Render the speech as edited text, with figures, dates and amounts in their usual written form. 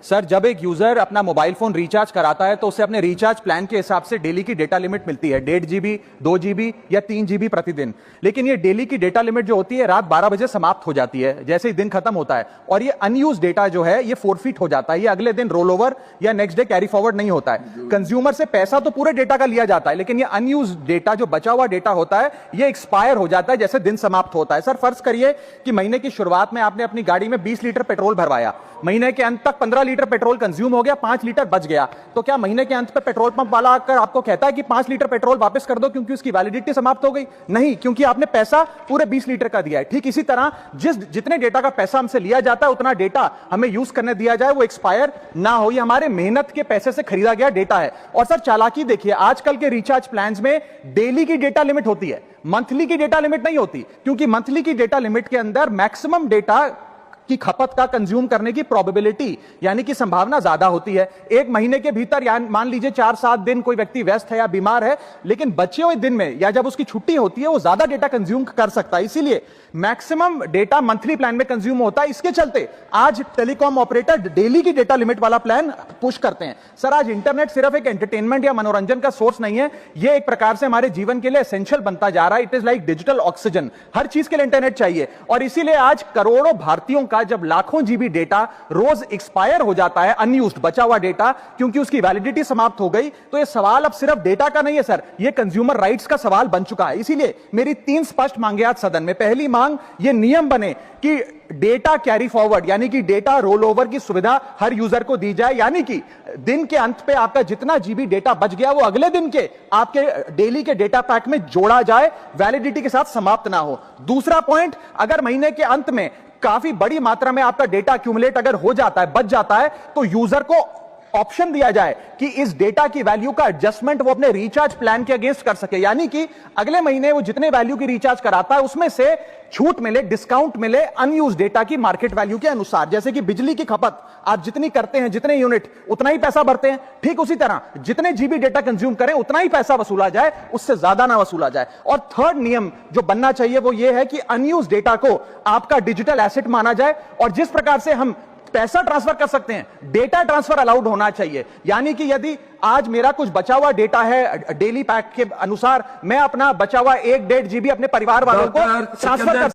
Sir, जब एक user अपना मोबाइल फोन रिचार्ज कराता है तो उसे अपने रिचार्ज प्लान के हिसाब से डेली की डेटा लिमिट मिलती है, 1.5 जीबी, 2 जीबी या 3 जीबी प्रतिदिन। लेकिन ये डेली की डेटा लिमिट जो होती है रात 12 बजे समाप्त हो जाती है, जैसे ही दिन खत्म होता है। और ये अनयूज डेटा जो है ये फोरफिट हो जाता है, ये अगले दिन रोल ओवर या नेक्स्ट डे कैरी फॉरवर्ड नहीं होता है। कंज्यूमर से पैसा तो पूरे डेटा का लिया जाता है, लेकिन ये अनयूज डेटा जो बचा हुआ डेटा होता है ये एक्सपायर हो जाता है जैसे दिन समाप्त होता है। सर, फर्ज करिए कि महीने की शुरुआत में आपने अपनी गाड़ी में 20 लीटर पेट्रोल भरवाया, महीने के अंत तक 15 लीटर पेट्रोल कंज्यूम हो गया, 5 लीटर बच गया, तो क्या महीने के अंत पे पेट्रोल पंप वाला आकर आपको कहता है कि 5 लीटर पेट्रोल वापस कर दो क्योंकि उसकी वैलिडिटी समाप्त हो गई? नहीं, क्योंकि आपने पैसा पूरे 20 लीटर का दिया है। ठीक इसी तरह जितने डेटा का पैसा हमसे लिया जाता है उतना डेटा हमें यूज करने दिया जाए, वो एक्सपायर ना हो। ये हमारे मेहनत के पैसे से खरीदा गया डेटा है। और सर, चालाकी देखिए, आजकल के रिचार्ज प्लान्स में डेली की डेटा लिमिट होती है, मंथली की डेटा लिमिट नहीं होती, क्योंकि मंथली की डेटा लिमिट के अंदर मैक्सिमम डेटा की खपत का कंज्यूम करने की प्रोबेबिलिटी यानी कि संभावना ज्यादा होती है। एक महीने के भीतर या मान लीजिए 4-7 दिन कोई व्यक्ति व्यस्त है या बीमार है, लेकिन बचे हुए दिन में या जब उसकी छुट्टी होती है वो ज्यादा डेटा कंज्यूम कर सकता है, इसीलिए मैक्सिमम डेटा मंथली प्लान में कंज्यूम होता है। इसके चलते आज टेलीकॉम ऑपरेटर डेली की डेटा लिमिट वाला प्लान पुश करते हैं। सर, आज इंटरनेट सिर्फ एक एंटरटेनमेंट या मनोरंजन का सोर्स नहीं है, यह एक प्रकार से हमारे जीवन के लिए एसेंशियल बनता जा रहा है। It is like digital oxygen, हर चीज के लिए इंटरनेट चाहिए। और इसीलिए आज करोड़ों भारतीयों का जब लाखों जीबी डेटा रोज एक्सपायर हो जाता है, अनयूज्ड बचा हुआ डेटा, क्योंकि उसकी वैलिडिटी समाप्त हो गई, तो यह सवाल अब सिर्फ डेटा का नहीं है सर, यह कंज्यूमर राइट्स का सवाल बन चुका है। इसीलिए मेरी 3 स्पष्ट मांगे आज सदन में। पहली मांग, ये नियम बने कि डेटा कैरी फॉरवर्ड यानी कि डेटा रोल ओवर की सुविधा हर यूजर को दी जाए, यानी कि दिन के अंत पे आपका जितना जीबी डेटा बच गया वो अगले दिन के आपके डेली के डेटा पैक में जोड़ा जाए, वैलिडिटी के साथ समाप्त ना हो। दूसरा पॉइंट, अगर महीने के अंत में काफी बड़ी मात्रा में आपका डेटा एक्यूमुलेट अगर हो जाता है, बच जाता है, तो यूजर को ऑप्शन दिया जाए कि इस डेटा की वैल्यू का एडजस्टमेंट वो अपने रिचार्ज प्लान के अगेंस्ट कर सके, यानी कि अगले महीने वो जितने वैल्यू की रिचार्ज कराता है उसमें से छूट मिले, डिस्काउंट मिले अनयूज डेटा की मार्केट वैल्यू के अनुसार। जैसे कि बिजली की खपत आप जितनी करते हैं, जितने यूनिट, उतना ही पैसा भरते हैं, ठीक उसी तरह जितने जीबी डेटा कंज्यूम करें उतना ही पैसा वसूला जाए, उससे ज्यादा ना वसूला जाए। और थर्ड नियम जो बनना चाहिए वो ये है कि अनयूज डेटा को आपका डिजिटल एसेट माना जाए, और जिस प्रकार से हम पैसा ट्रांसफर कर सकते हैं, डेटा ट्रांसफर अलाउड होना चाहिए। यानी कि यदि आज मेरा कुछ बचा हुआ डेटा है डेली पैक के अनुसार, मैं अपना बचा हुआ 1-1.5 जीबी अपने परिवार वालों को ट्रांसफर कर